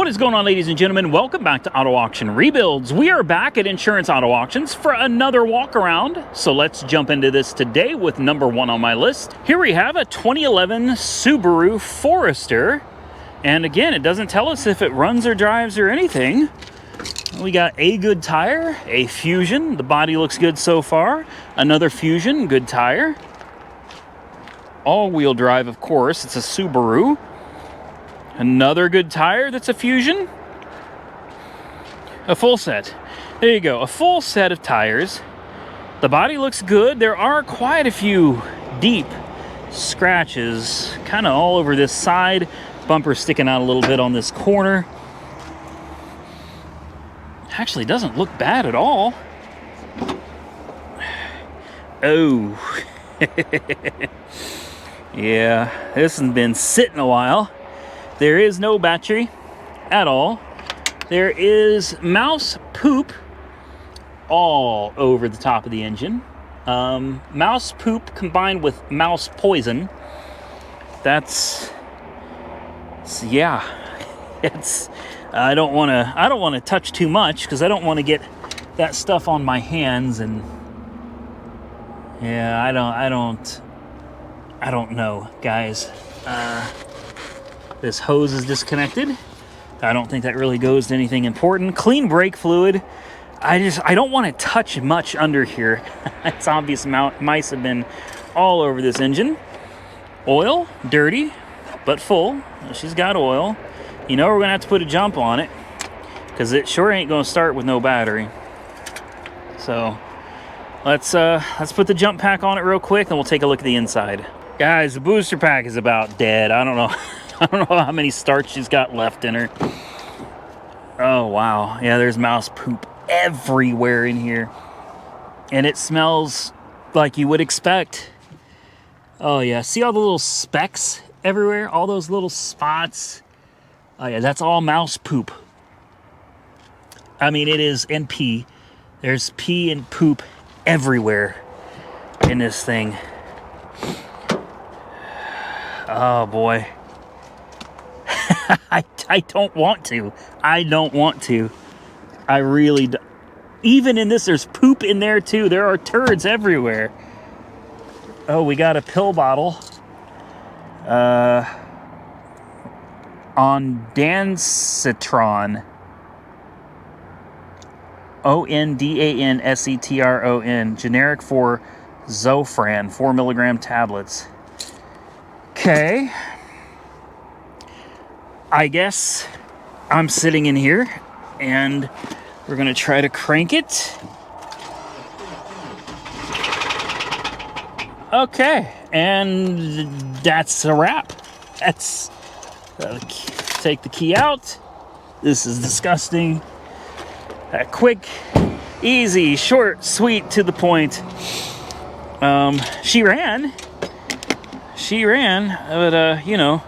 What is going on, ladies and gentlemen? Welcome back to Auto Auction Rebuilds. We are back at Insurance Auto Auctions for another walk around. So let's jump into this today with number one on my list. Here we have a 2011 Subaru Forester. And again, it doesn't tell us if it runs or drives or anything. We got a good tire, a Fusion. The body looks good so far. Another Fusion, good tire. All-wheel drive, of course. It's a Subaru. Another good tire that's a Fusion. A full set. There you go, a full set of tires. The body looks good. There are quite a few deep scratches kind of all over this side. Bumper sticking out a little bit on this corner. Actually doesn't look bad at all. Oh. Yeah, this has been sitting a while. There is no battery at all. There is mouse poop all over the top of the engine. Mouse poop combined with mouse poison. Yeah. I don't want to touch too much because I don't want to get that stuff on my hands, and yeah, I don't know, guys. This hose is disconnected. I don't think that really goes to anything important. Clean brake fluid. I don't want to touch much under here. It's obvious mice have been all over this engine. Oil, dirty, but full. She's got oil. You know we're gonna have to put a jump on it because it sure ain't gonna start with no battery. So let's put the jump pack on it real quick, and we'll take a look at the inside. Guys, the booster pack is about dead. I don't know. I don't know how many starts she's got left in her. Oh, wow. Yeah, there's mouse poop everywhere in here. And it smells like you would expect. Oh, yeah. See all the little specks everywhere? All those little spots? Oh, yeah, that's all mouse poop. I mean, it is, and pee. There's pee and poop everywhere in this thing. Oh, boy. I don't want to. I don't want to. I really do. Even in this, there's poop in there too. There are turds everywhere. Oh, we got a pill bottle. On Ondansetron. Ondansetron. Generic for Zofran. 4 milligram tablets. Okay. I guess I'm sitting in here and we're gonna try to crank it. Okay, and that's a wrap. That's take the key out. This is disgusting. Quick, easy, short, sweet, to the point. She ran, but you know,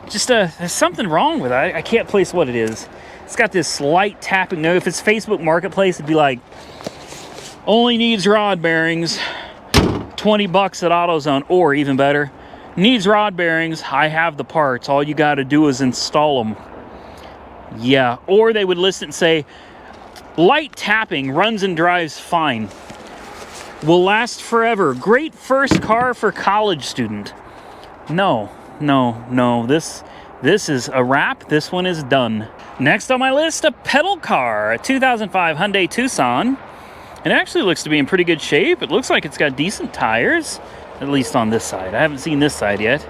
just there's something wrong with it. I can't place what it is. It's got this light tapping. No, if it's Facebook Marketplace, it'd be like, only needs rod bearings, 20 bucks at AutoZone, or even better, needs rod bearings, I have the parts, all you got to do is install them. Yeah, or they would list it and say, light tapping, runs and drives fine, will last forever, great first car for college student. No, this is a wrap. This one is done. Next on my list, a pedal car, a 2005 Hyundai Tucson. It actually looks to be in pretty good shape. It looks like it's got decent tires, at least on this side. I haven't seen this side yet.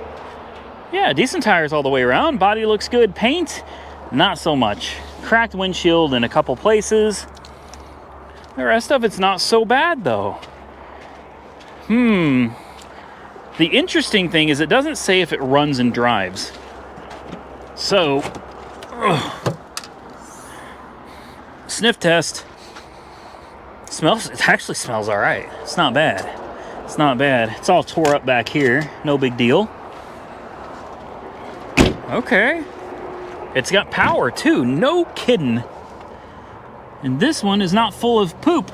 Yeah, decent tires all the way around. Body looks good. Paint, not so much. Cracked windshield in a couple places. The rest of it's not so bad, though. The interesting thing is it doesn't say if it runs and drives. So, sniff test. It actually smells all right. It's not bad. It's not bad. It's all tore up back here. No big deal. Okay. It's got power too. No kidding. And this one is not full of poop.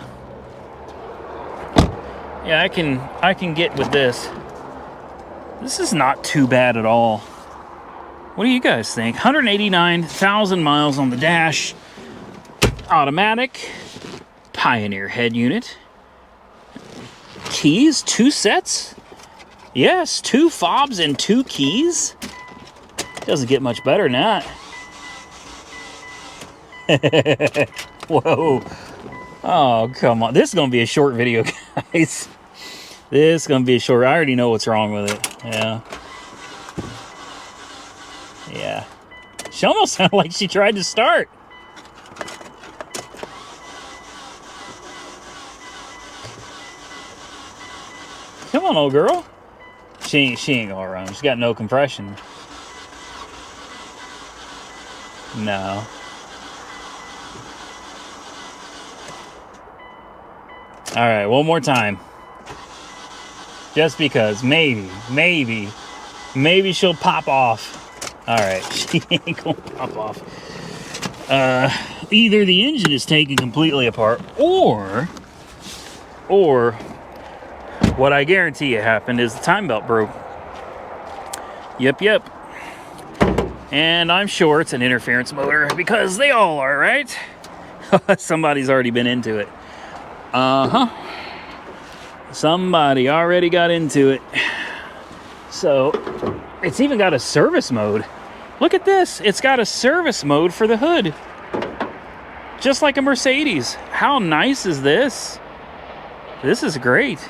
Yeah, I can get with this. This is not too bad at all. What do you guys think? 189,000 miles on the dash. Automatic. Pioneer head unit. Keys, 2 sets. Yes, 2 fobs and 2 keys. Doesn't get much better than that. Whoa. Oh, come on. This is going to be a short video, guys. This is going to be a short. I already know what's wrong with it. Yeah. Yeah. She almost sounded like she tried to start. Come on, old girl. She ain't gonna run. She's got no compression. No. All right, one more time. Just because, maybe she'll pop off. All right, she ain't gonna pop off. Either the engine is taken completely apart, or what I guarantee you happened is the time belt broke. Yep. And I'm sure it's an interference motor because they all are, right? Somebody's already been into it. Somebody already got into it. So, it's even got a service mode. Look at this. It's got a service mode for the hood. Just like a Mercedes. How nice is this? This is great.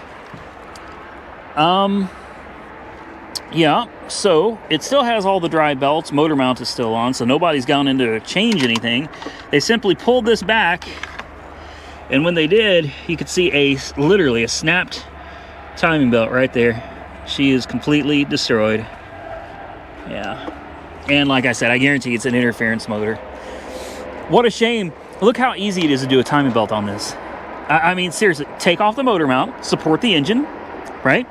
Yeah, so it still has all the drive belts. Motor mount is still on, so nobody's gone in to change anything. They simply pulled this back, and when they did, you could see literally a snapped timing belt right there. She is completely destroyed. Yeah. And like I said, I guarantee it's an interference motor. What a shame. Look how easy it is to do a timing belt on this. I mean, seriously, take off the motor mount, support the engine, right?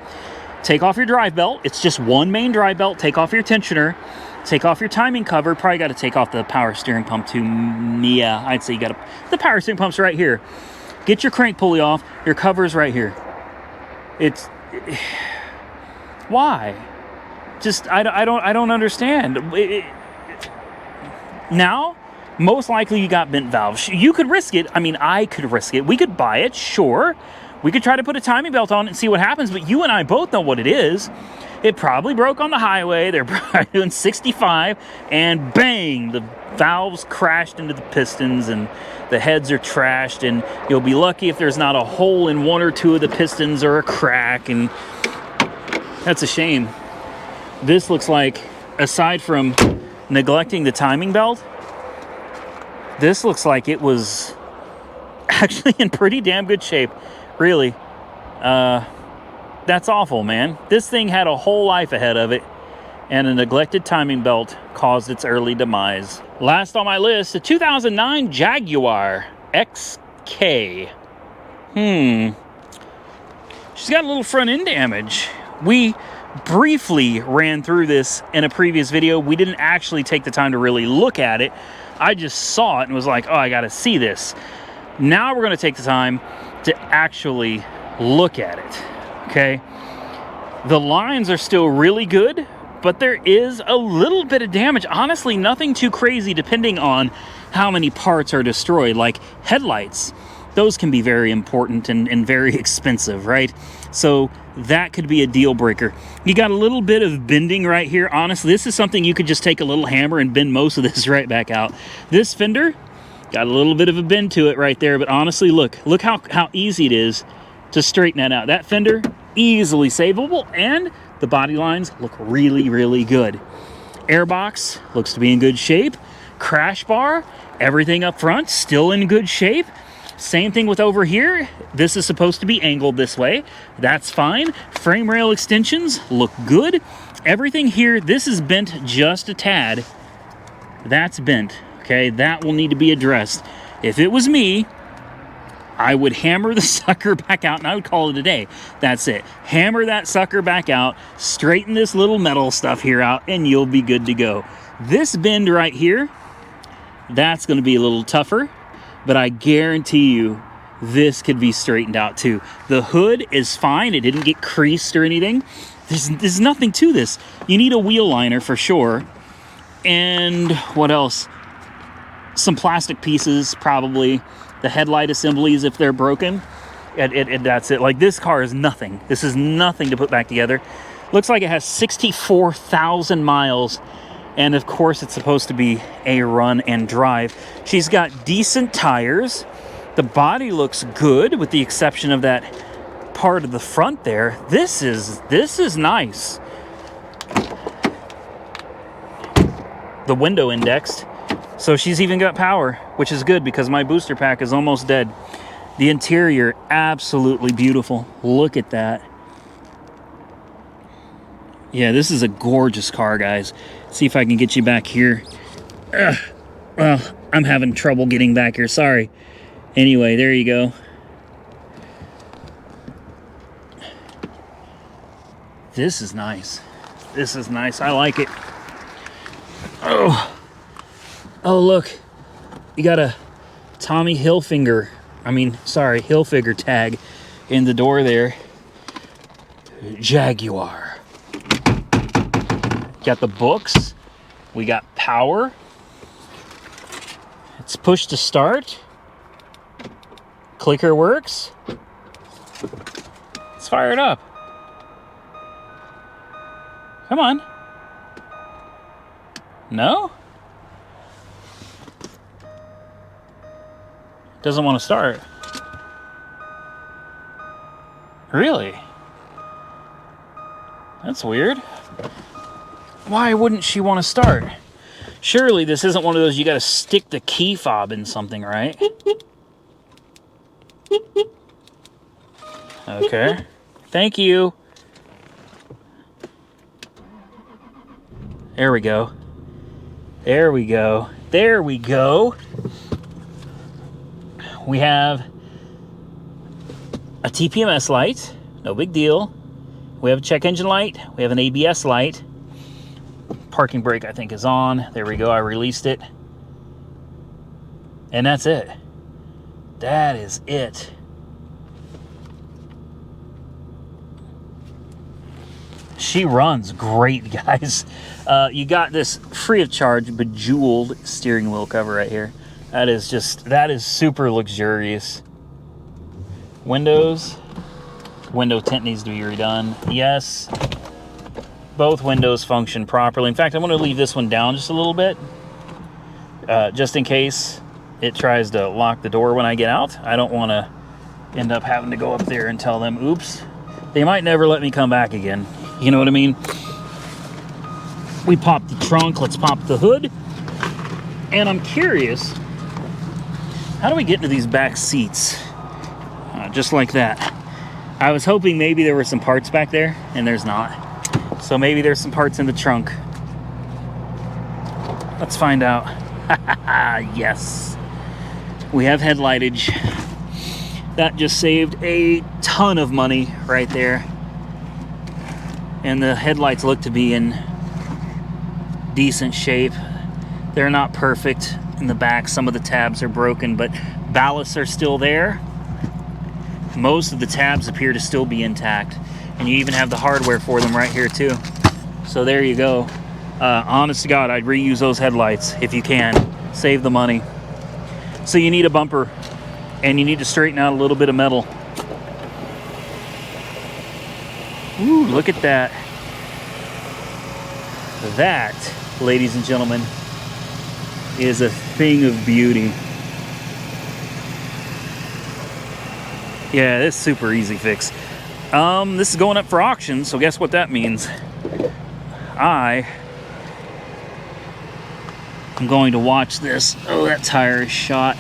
Take off your drive belt. It's just one main drive belt. Take off your tensioner. Take off your timing cover. Probably got to take off the power steering pump too. Yeah, I'd say you got to. The power steering pump's right here. Get your crank pulley off. Your cover's right here. Why? Just I don't understand. Now, most likely you got bent valves. You could risk it. I mean, I could risk it. We could buy it, sure. We could try to put a timing belt on it and see what happens, but you and I both know what it is. It probably broke on the highway. They're probably doing 65, and bang, the valves crashed into the pistons, and the heads are trashed, and you'll be lucky if there's not a hole in 1 or 2 of the pistons or a crack, and that's a shame. This looks like, aside from neglecting the timing belt, this looks like it was actually in pretty damn good shape. Really. That's awful, man. This thing had a whole life ahead of it, and a neglected timing belt caused its early demise. Last on my list, a 2009 Jaguar XK. She's got a little front end damage. We briefly ran through this in a previous video. We didn't actually take the time to really look at it. I just saw it and was like, oh, I gotta see this. Now we're gonna take the time to actually look at it, okay? The lines are still really good, but there is a little bit of damage. Honestly, nothing too crazy depending on how many parts are destroyed, like headlights. Those can be very important and very expensive, right? So that could be a deal breaker. You got a little bit of bending right here. Honestly, this is something you could just take a little hammer and bend most of this right back out. This fender got a little bit of a bend to it right there, but honestly, look how easy it is to straighten that out. That fender, easily savable, and the body lines look really, really good. Airbox looks to be in good shape. Crash bar, everything up front, still in good shape. Same thing with over here. This is supposed to be angled this way. That's fine. Frame rail extensions look good. Everything here, this is bent just a tad. That's bent. Okay, that will need to be addressed. If it was me, I would hammer the sucker back out and I would call it a day. That's it. Hammer that sucker back out, straighten this little metal stuff here out, and you'll be good to go. This bend right here, that's going to be a little tougher, but I guarantee you this could be straightened out too. The hood is fine. It didn't get creased or anything. There's nothing to this. You need a wheel liner for sure. And what else? Some plastic pieces, probably. The headlight assemblies, if they're broken. And that's it. Like, this car is nothing. This is nothing to put back together. Looks like it has 64,000 miles. And of course, it's supposed to be a run and drive. She's got decent tires. The body looks good, with the exception of that part of the front there. This is nice. The window indexed. So she's even got power, which is good because my booster pack is almost dead. The interior, absolutely beautiful. Look at that. Yeah, this is a gorgeous car, guys. See if I can get you back here. Well, I'm having trouble getting back here. Sorry. Anyway, there you go. This is nice. This is nice. I like it. Oh, look. You got a Tommy Hilfiger tag in the door there. Jaguar. Got the books. We got power. It's push to start. Clicker works. Let's fire it up. Come on. No? Doesn't want to start. Really? That's weird. Why wouldn't she want to start? Surely this isn't one of those you got to stick the key fob in something, right? Okay. Thank you. There we go. There we go. There we go. We have a TPMS light. No big deal. We have a check engine light. We have an ABS light. Parking brake, I think, is on. There we go. I released it. And that's it. That is it. She runs great, guys. You got this free of charge bejeweled steering wheel cover right here. That is super luxurious. Window tint needs to be redone. Yes. Both windows function properly. In fact, I'm going to leave this one down just a little bit. Just in case it tries to lock the door when I get out. I don't want to end up having to go up there and tell them, oops. They might never let me come back again. You know what I mean? We popped the trunk. Let's pop the hood. And I'm curious, how do we get into these back seats? Just like that. I was hoping maybe there were some parts back there, and there's not. So maybe there's some parts in the trunk. Let's find out. Yes. We have headlightage. That just saved a ton of money right there. And the headlights look to be in decent shape. They're not perfect in the back. Some of the tabs are broken, but ballasts are still there. Most of the tabs appear to still be intact. And you even have the hardware for them right here too. So there you go. Honest to God, I'd reuse those headlights if you can. Save the money. So you need a bumper, and you need to straighten out a little bit of metal. Ooh, look at that. That, ladies and gentlemen, is a thing of beauty. Yeah, it's super easy fix. This is going up for auction, so guess what that means? I'm going to watch this. Oh, that tire is shot.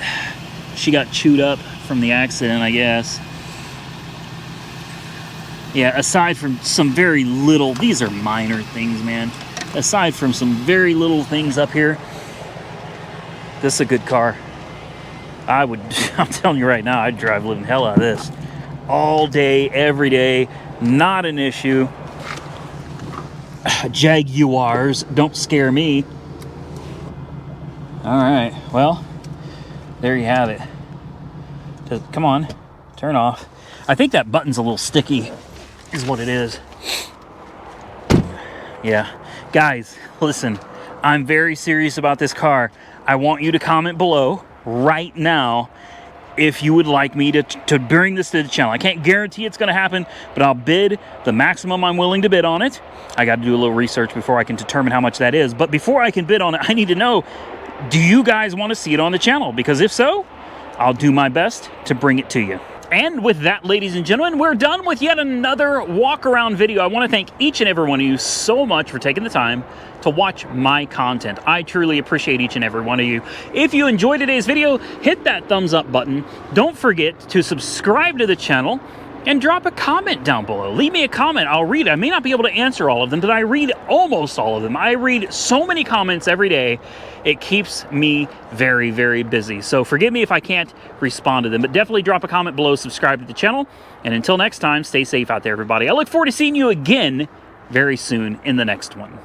She got chewed up from the accident, I guess. Yeah, aside from some very little, these are minor things, man. Aside from some very little things up here, this is a good car. I'm telling you right now, I'd drive the living hell out of this. All day, every day, not an issue. Jaguars don't scare me. All right, well, there you have it. Come on, turn off. I think that button's a little sticky, is what it is. Yeah, guys, listen, I'm very serious about this car. I want you to comment below right now if you would like me to bring this to the channel. I can't guarantee it's going to happen, but I'll bid the maximum I'm willing to bid on it. I got to do a little research before I can determine how much that is. But before I can bid on it, I need to know, do you guys want to see it on the channel? Because if so, I'll do my best to bring it to you. And with that, ladies and gentlemen, we're done with yet another walk-around video. I want to thank each and every one of you so much for taking the time to watch my content. I truly appreciate each and every one of you. If you enjoyed today's video, hit that thumbs up button. Don't forget to subscribe to the channel and drop a comment down below. Leave me a comment. I'll read it. I may not be able to answer all of them, but I read almost all of them. I read so many comments every day. It keeps me very, very busy. So forgive me if I can't respond to them, but definitely drop a comment below, subscribe to the channel, and until next time, stay safe out there, everybody. I look forward to seeing you again very soon in the next one.